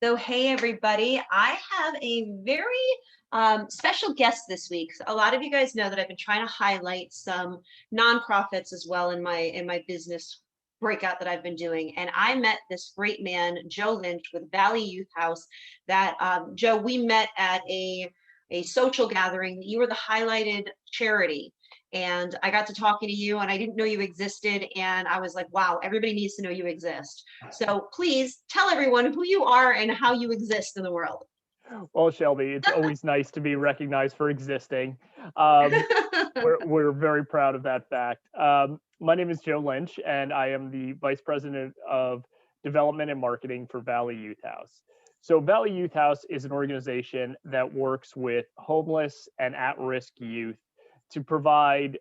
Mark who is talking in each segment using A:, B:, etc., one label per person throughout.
A: So, hey, everybody, I have a very special guest this week. So a lot of you guys know that I've been trying to highlight some nonprofits as well in my business breakout that I've been doing. And I met this great man, Joe Lynch with Valley Youth House. That Joe, we met at a social gathering. You were the highlighted charity. And I got to talking to you, and I didn't know you existed. And I was like, wow, everybody needs to know you exist. So please tell everyone who you are and how you exist in the world.
B: Well, Shelby, it's always nice to be recognized for existing. Um, we're very proud of that fact. My name is Joe Lynch, and I am the Vice President of Development and Marketing for Valley Youth House. So, Valley Youth House is an organization that works with homeless and at-risk youth to provide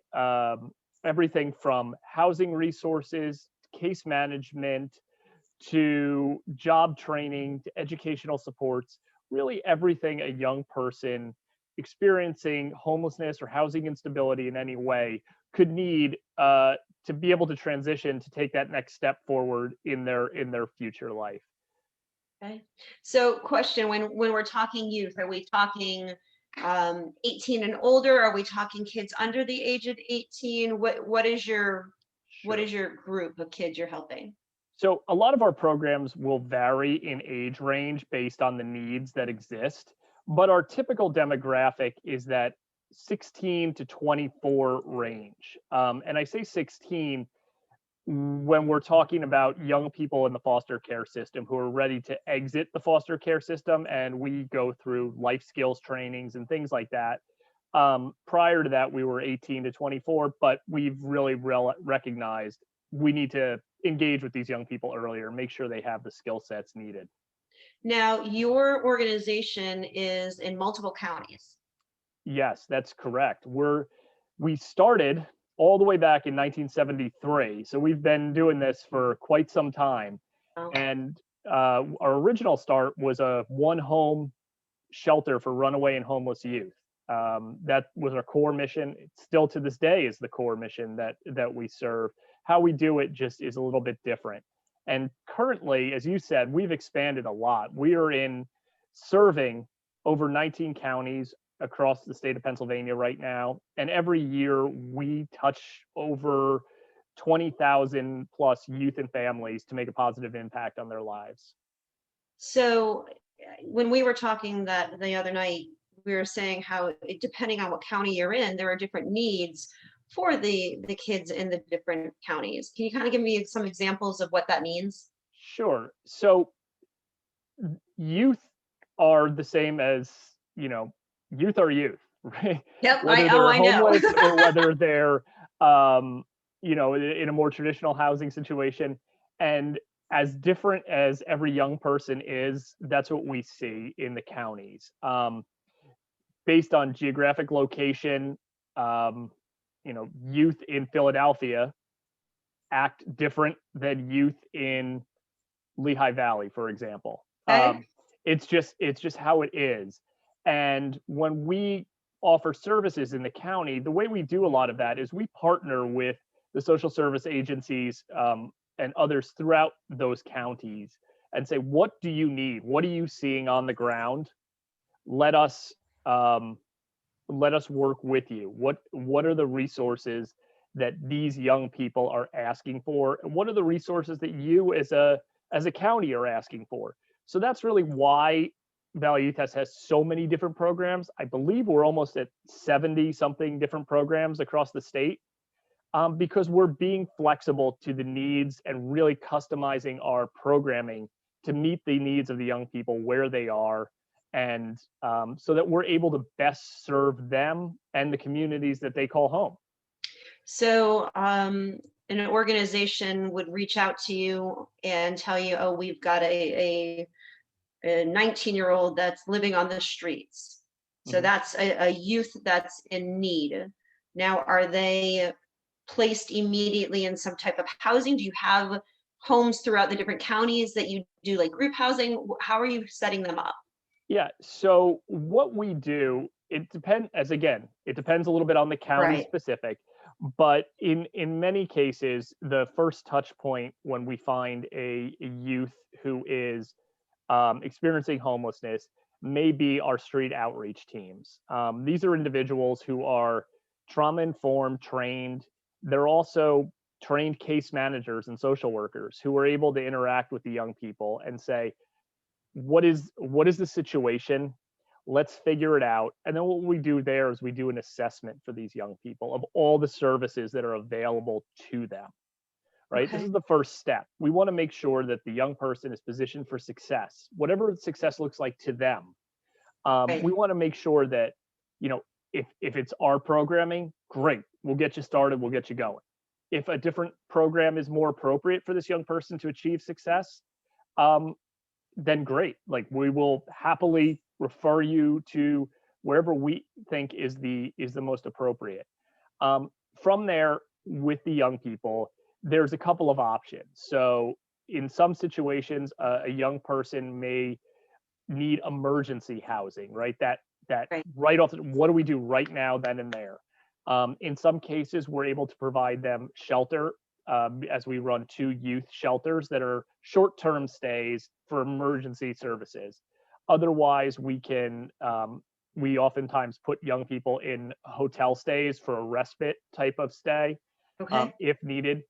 B: everything from housing resources, case management, to job training, to educational supports, really everything a young person experiencing homelessness or housing instability in any way could need to be able to transition to take that next step forward in their future life.
A: Okay. So question, when we're talking youth, are we talking 18 and older? Are we talking kids under the age of 18? What is your
B: Sure.
A: group of kids you're helping?
B: So a lot of our programs will vary in age range based on the needs that exist, but our typical demographic is that 16 to 24 range. And I say 16 when we're talking about young people in the foster care system who are ready to exit the foster care system, and we go through life skills trainings and things like that. Prior to that, we were 18 to 24, but we've really recognized we need to engage with these young people earlier, make sure they have the skill sets needed.
A: Now, your organization is in multiple counties.
B: Yes, that's correct. We started all the way back in 1973, so we've been doing this for quite some time.
A: Oh,
B: And our original start was a one home shelter for runaway and homeless youth. That was our core mission. It still to this day is the core mission that we serve. How we do it just is a little bit different. And currently, as you said, we've expanded a lot. We are in serving over 19 counties across the state of Pennsylvania right now. And every year we touch over 20,000 plus youth and families to make a positive impact on their lives.
A: so when we were talking that the other night, we were saying how depending on what county you're in, there are different needs for the kids in the different counties. Can you kind of give me some examples of what that means?
B: Sure. So youth are the same as, you know, youth are youth, right?
A: Yep,
B: Whether they're
A: I know.
B: homeless or whether they're, um, in a more traditional housing situation. And as different as every young person is, that's what we see in the counties. Based on geographic location, um, youth in Philadelphia act different than youth in Lehigh Valley, for example.
A: Okay.
B: It's just how it is. And when we offer services in the county, the way we do a lot of that is we partner with the social service agencies and others throughout those counties and say, what do you need? What are you seeing on the ground? Let us um, let us work with you. What are the resources that these young people are asking for? And what are the resources that you as a county are asking for? So that's really why Valley Youth has so many different programs. I believe we're almost at 70 something different programs across the state, because we're being flexible to the needs and really customizing our programming to meet the needs of the young people where they are, and so that we're able to best serve them and the communities that they call home.
A: So an organization would reach out to you and tell you, oh, we've got a 19-year-old that's living on the streets. So
B: Mhm.
A: that's a youth that's in need. Now, are they placed immediately in some type of housing? Do you have homes throughout the different counties that you do like group housing? How are you setting them up?
B: Yeah. So what we do, it depends a little bit on the county
A: Right.
B: specific, but in many cases, the first touch point when we find a youth who is experiencing homelessness may be our street outreach teams. These are individuals who are trauma informed, trained. They're also trained case managers and social workers who are able to interact with the young people and say, what is the situation? Let's figure it out. And then what we do there is we do an assessment for these young people of all the services that are available to them. Right? This
A: Okay.
B: is the first step. We want to make sure that the young person is positioned for success, whatever success looks like to them.
A: Right.
B: We want to make sure that, if it's our programming, great, we'll get you started, we'll get you going. If a different program is more appropriate for this young person to achieve success, um, then great. Like, we will happily refer you to wherever we think is the most appropriate. From there, with the young people, there's a couple of options. So in some situations, a young person may need emergency housing, right? That
A: Right.
B: right off, what do we do right now, then and there? In some cases, we're able to provide them shelter, as we run 2 youth shelters that are short-term stays for emergency services. Otherwise, we oftentimes put young people in hotel stays for a respite type of stay,
A: Okay.
B: if needed,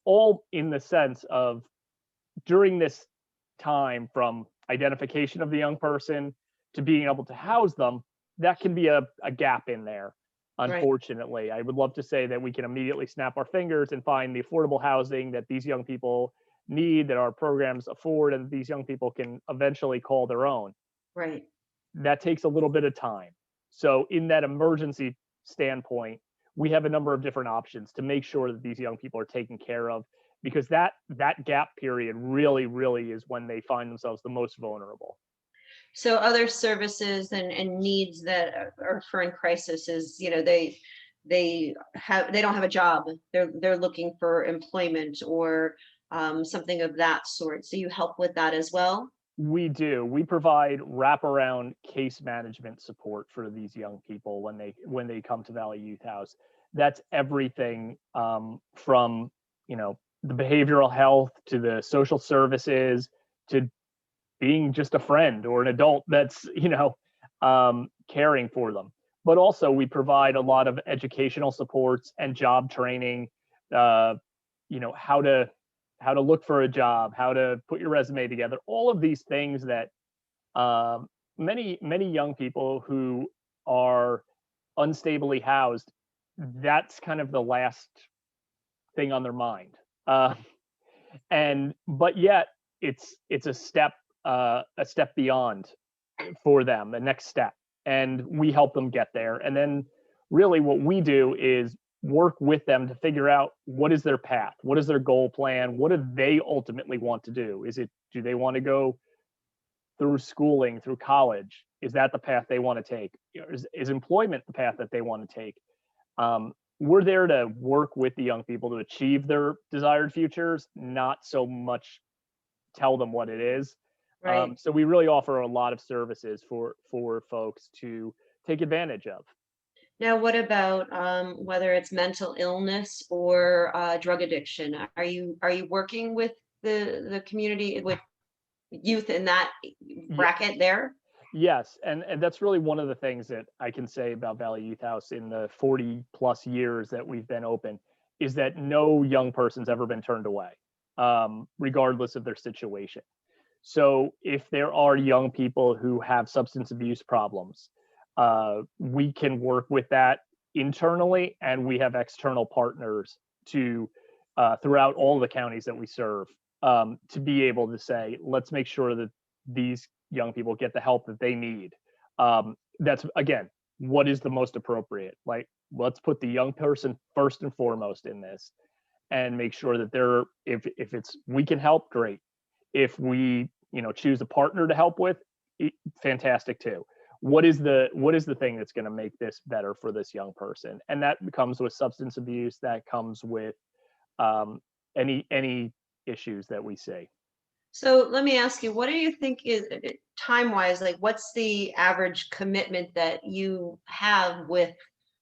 B: all in the sense of, during this time from identification of the young person to being able to house them, that can be a gap in there.
A: Right.
B: Unfortunately, I would love to say that we can immediately snap our fingers and find the affordable housing that these young people need, that our programs afford, and these young people can eventually call their own.
A: Right.
B: That takes a little bit of time. So in that emergency standpoint, we have a number of different options to make sure that these young people are taken care of, because that gap period really is when they find themselves the most vulnerable.
A: So other services and needs that are occur crisis is, they don't have a job. They're looking for employment or something of that sort. So you help with that as well.
B: We do. We provide wraparound case management support for these young people when they come to Valley Youth House. That's everything, from, the behavioral health to the social services to being just a friend or an adult that's, caring for them. But also, we provide a lot of educational supports and job training, uh, how to look for a job, how to put your resume together, all of these things that, many young people who are unstably housed, that's kind of the last thing on their mind. And but yet it's a step beyond for them, the next step, and we help them get there. And then really what we do is work with them to figure out what is their path, what is their goal plan, what do they ultimately want to do. Do they want to go through schooling, through college? Is that the path they want to take? Is employment the path that they want to take? We're there to work with the young people to achieve their desired futures, not so much tell them what it is.
A: Right.
B: So we really offer a lot of services for folks to take advantage of.
A: Now, what about whether it's mental illness or drug addiction? Are you working with the community with youth in that
B: Yeah,
A: bracket there?
B: yes, and that's really one of the things that I can say about Valley Youth House in the 40 plus years that we've been open, is that no young person's ever been turned away, regardless of their situation. So if there are young people who have substance abuse problems, we can work with that internally, and we have external partners to, throughout all the counties that we serve, to be able to say, let's make sure that these young people get the help that they need. That's, again, what is the most appropriate. Like, let's put the young person first and foremost in this, and make sure that they're, if it's, we can help, great. If we, choose a partner to help with, fantastic too. What is the thing that's going to make this better for this young person? And that comes with substance abuse, that comes with, any issues that we see.
A: So let me ask you, what do you think is time wise, like what's the average commitment that you have with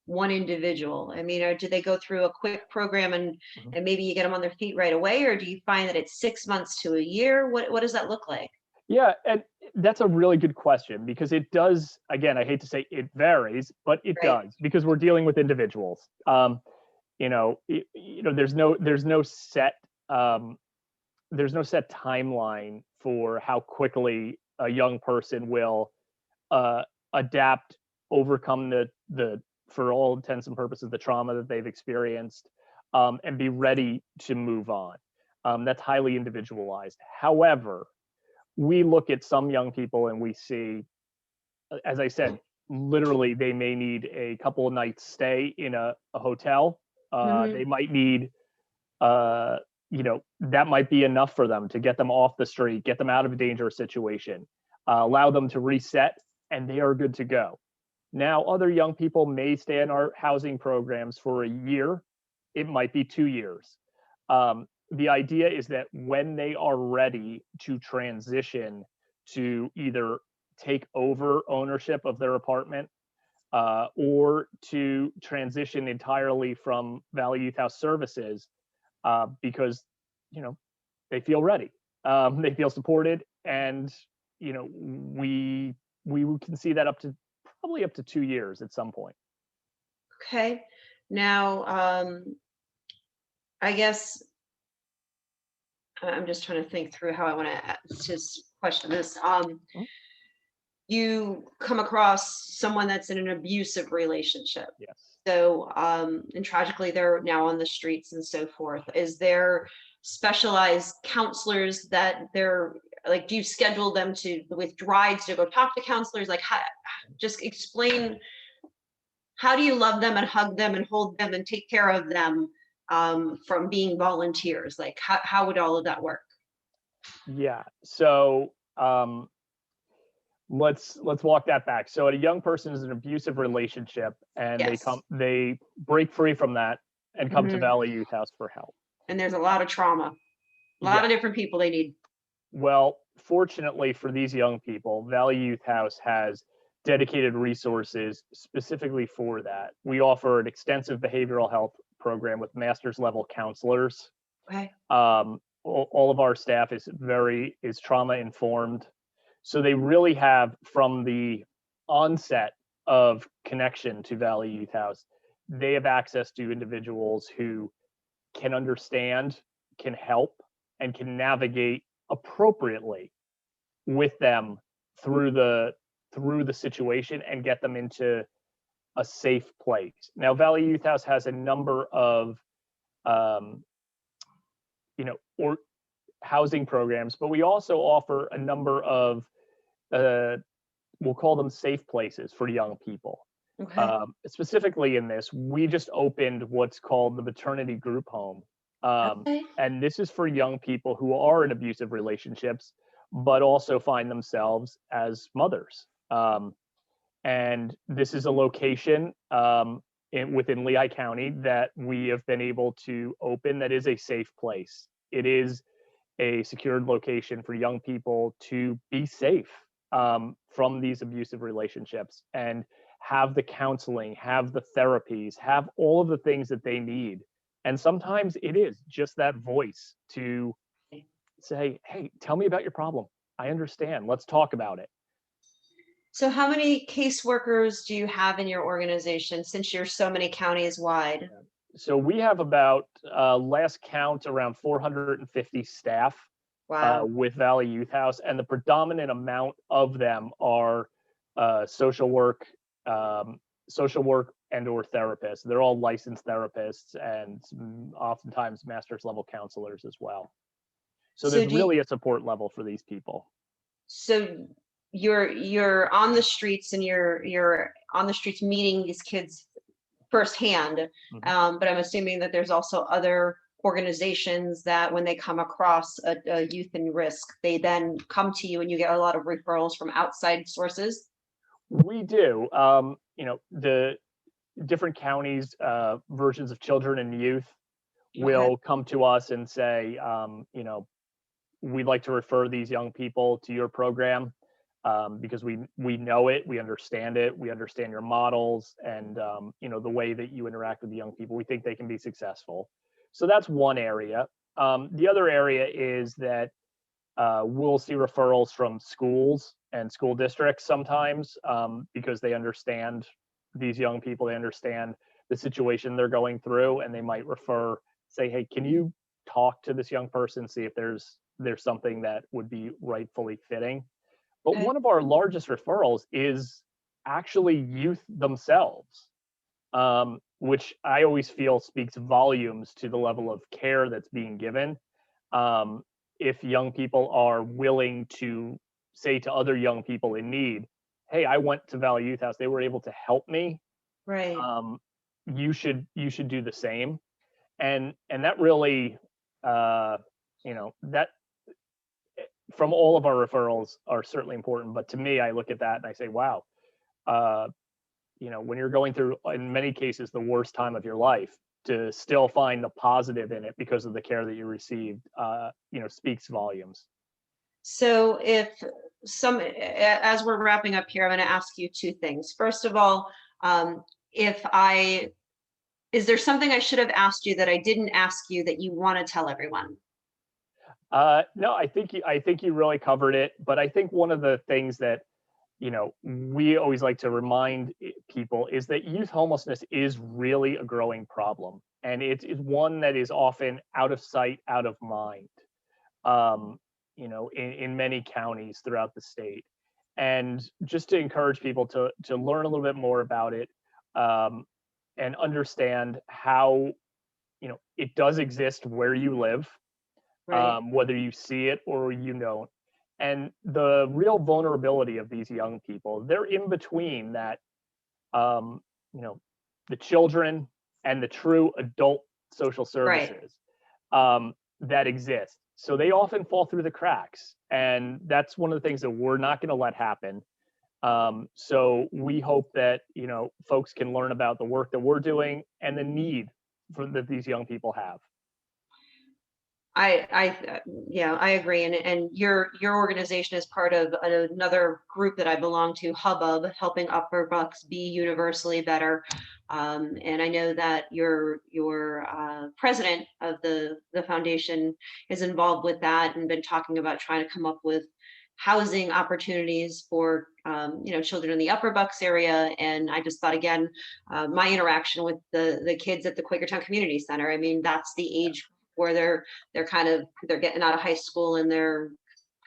A: one individual? I mean, or do they go through a quick program
B: Mhm.
A: and maybe you get them on their feet right away, or do you find that it's 6 months to a year? What does that look like?
B: Yeah, and that's a really good question because it does, again, I hate to say it varies, but it
A: Right.
B: does because we're dealing with individuals. There's no set um, there's no set timeline for how quickly a young person will uh, adapt, overcome the for all intents and purposes the trauma that they've experienced, and be ready to move on. That's highly individualized. However, we look at some young people and we see, as I said, literally they may need a couple of nights stay in a hotel.
A: Hmm.
B: They might need, uh, that might be enough for them to get them off the street, get them out of a dangerous situation, allow them to reset, and they are good to go. Now, other young people may stay in our housing programs for a year. It might be 2 years. The idea is that when they are ready to transition to either take over ownership of their apartment, or to transition entirely from Valley Youth House services, because you know they feel ready, they feel supported, and we can see that up to probably up to 2 years at some point.
A: Okay. Now, I guess I'm just trying to think through how I want to just question this.
B: Mm.
A: You come across someone that's in an abusive relationship.
B: Yes.
A: So, and tragically, they're now on the streets and so forth. Is there specialized counselors that they're like, do you schedule them to with rides to go talk to counselors? Like, how, just explain, how do you love them and hug them and hold them and take care of them, from being volunteers? Like, how would all of that work?
B: Yeah. So let's walk that back. So a young person is in an abusive relationship and
A: Yes.
B: they break free from that and come to
A: Hmm.
B: Valley Youth House for help.
A: And there's a lot of trauma, a lot of
B: Yes.
A: different people they need.
B: Well, fortunately for these young people, Valley Youth House has dedicated resources specifically for that. We offer an extensive behavioral health program with master's level counselors.
A: Okay.
B: All of our staff is trauma informed, so they really have, from the onset of connection to Valley Youth House, they have access to individuals who can understand, can help, and can navigate appropriately with them through the situation and get them into a safe place. Now, Valley Youth House has a number of um, or housing programs, but we also offer a number of uh, we'll call them safe places for young people.
A: Okay.
B: Specifically in this, we just opened what's called the Maternity Group Home.
A: Okay.
B: And this is for young people who are in abusive relationships, but also find themselves as mothers. And this is a location within Lehigh County that we have been able to open that is a safe place. It is a secured location for young people to be safe, from these abusive relationships and have the counseling, have the therapies, have all of the things that they need. And sometimes it is just that voice to say, hey, tell me about your problem. I understand. Let's talk about it.
A: So how many caseworkers do you have in your organization since you're so many counties wide?
B: So we have about, last count, around 450 staff
A: Wow.
B: with Valley Youth House, and the predominant amount of them are uh, social work, um, social work and/or therapists. They're all licensed therapists and oftentimes master's level counselors as well. So
A: So
B: there's
A: do you,
B: really a support level for these people.
A: so you're on the streets and you're on the streets meeting these kids firsthand.
B: Mhm.
A: But I'm assuming that there's also other organizations that when they come across a youth in risk, they then come to you and you get a lot of referrals from outside sources.
B: We do. The different counties, versions of children and youth
A: Okay.
B: will come to us and say, we'd like to refer these young people to your program, because we know it, we understand it, we understand your models, and the way that you interact with the young people. We think they can be successful. So that's one area. The other area is that we'll see referrals from schools and school districts sometimes, because they understand these young people, they understand the situation they're going through, and they might say, hey, can you talk to this young person, see if there's something that would be rightfully fitting. But
A: Okay.
B: one of our largest referrals is actually youth themselves, which I always feel speaks volumes to the level of care that's being given. If young people are willing to say to other young people in need, hey, I went to Valley Youth House, they were able to help me.
A: Right.
B: You should do the same. And that really, that from all of our referrals are certainly important. But to me, I look at that and I say, wow, uh, when you're going through, in many cases, the worst time of your life, to still find the positive in it because of the care that you received, speaks volumes.
A: So as we're wrapping up here, I'm going to ask you two things. First of all, um, if I, is there something I should have asked you that I didn't ask you that you want to tell everyone?
B: No, I think you really covered it. But I think one of the things that we always like to remind people is that youth homelessness is really a growing problem, and it's one that is often out of sight, out of mind. In many counties throughout the state, and just to encourage people to learn a little bit more about it, and understand how it does exist where you live,
A: Right.
B: whether you see it or you don't. And the real vulnerability of these young people, they're in between that, um, you know, the children and the true adult social
A: Right.
B: services, that exist. So they often fall through the cracks. And that's one of the things that we're not going to let happen. So we hope that, folks can learn about the work that we're doing and the need that these young people have.
A: Yeah, I agree. And your organization is part of another group that I belong to, Hubbub, helping upper bucks be universally better. And I know that your president of the foundation is involved with that and been talking about trying to come up with housing opportunities for children in the upper bucks area. And I just thought, again, my interaction with the kids at the Quakertown Community Center, I mean, that's the age where they're getting out of high school and they're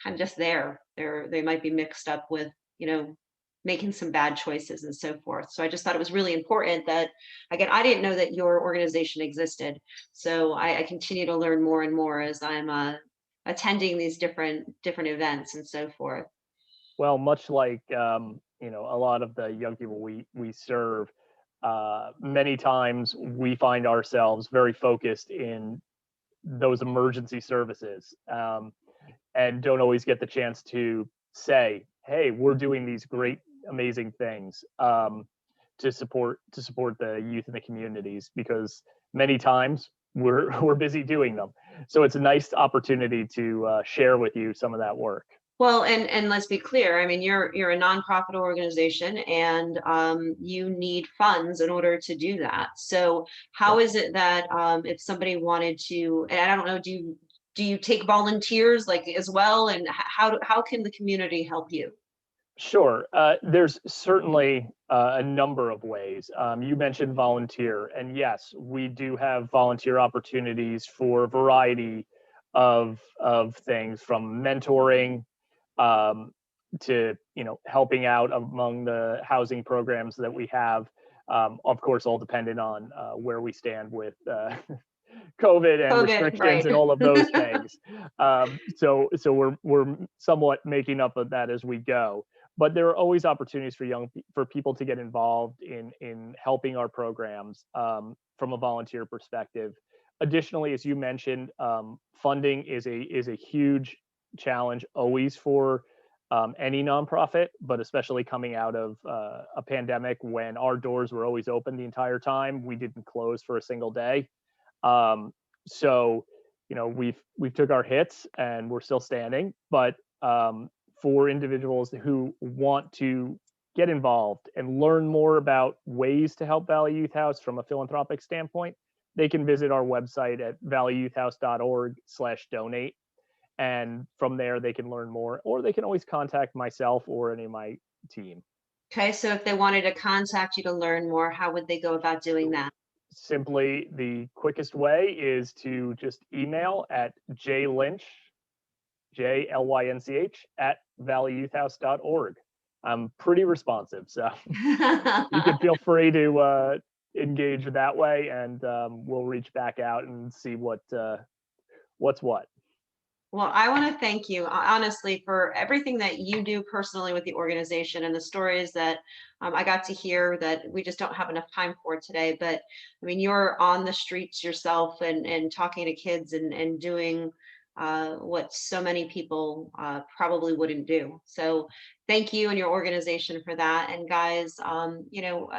A: kind of just there. They might be mixed up with, making some bad choices and so forth. So I just thought it was really important that, again, I didn't know that your organization existed. So I continue to learn more and more as I'm attending these different events and so forth.
B: Well, much like, a lot of the young people we serve, many times we find ourselves very focused in those emergency services, and don't always get the chance to say, hey, we're doing these great, amazing things, to support the youth in the communities, because many times we're busy doing them. So it's a nice opportunity to share with you some of that work.
A: Well, and let's be clear. I mean, you're a nonprofit organization, and you need funds in order to do that. So, how
B: Yep.
A: is it that if somebody wanted to, and I don't know, do you take volunteers like as well, and how can the community help you?
B: Sure. There's certainly a number of ways. You mentioned volunteer, and yes, we do have volunteer opportunities for a variety of things, from mentoring, um, to helping out among the housing programs that we have. Of course, all dependent on where we stand with COVID and
A: COVID,
B: restrictions
A: right?
B: and all of those things. So we're somewhat making up of that as we go. But there are always opportunities for people to get involved in helping our programs, from a volunteer perspective. Additionally, as you mentioned, funding is a huge challenge always for any nonprofit, but especially coming out of a pandemic when our doors were always open the entire time. We didn't close for a single day. So, we've took our hits and we're still standing, but for individuals who want to get involved and learn more about ways to help Valley Youth House from a philanthropic standpoint, they can visit our website at valleyyouthhouse.org/donate. And from there, they can learn more, or they can always contact myself or any of my team.
A: Okay, so if they wanted to contact you to learn more, how would they go about doing that?
B: Simply, the quickest way is to just email at jlynch, JLYNCH, at valleyyouthhouse.org. I'm pretty responsive, so you can feel free to engage that way, and we'll reach back out and see what's what.
A: Well, I want to thank you honestly for everything that you do personally with the organization and the stories that I got to hear that we just don't have enough time for today. But I mean, you're on the streets yourself and talking to kids and doing what so many people probably wouldn't do. So thank you and your organization for that. And guys,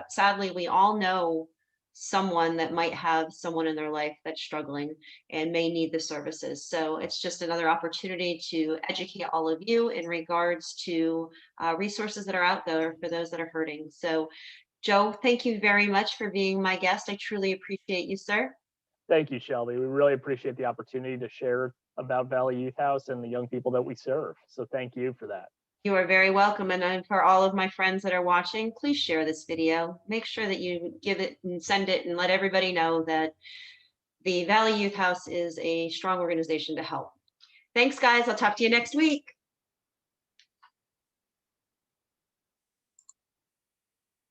A: sadly, we all know someone that might have someone in their life that's struggling and may need the services. So it's just another opportunity to educate all of you in regards to resources that are out there for those that are hurting. So, Joe, thank you very much for being my guest. I truly appreciate you, sir.
B: Thank you, Shelby. We really appreciate the opportunity to share about Valley Youth House and the young people that we serve. So thank you for that.
A: You are very welcome. And for all of my friends that are watching, please share this video. Make sure that you give it and send it and let everybody know that the Valley Youth House is a strong organization to help. Thanks, guys. I'll talk to you next week.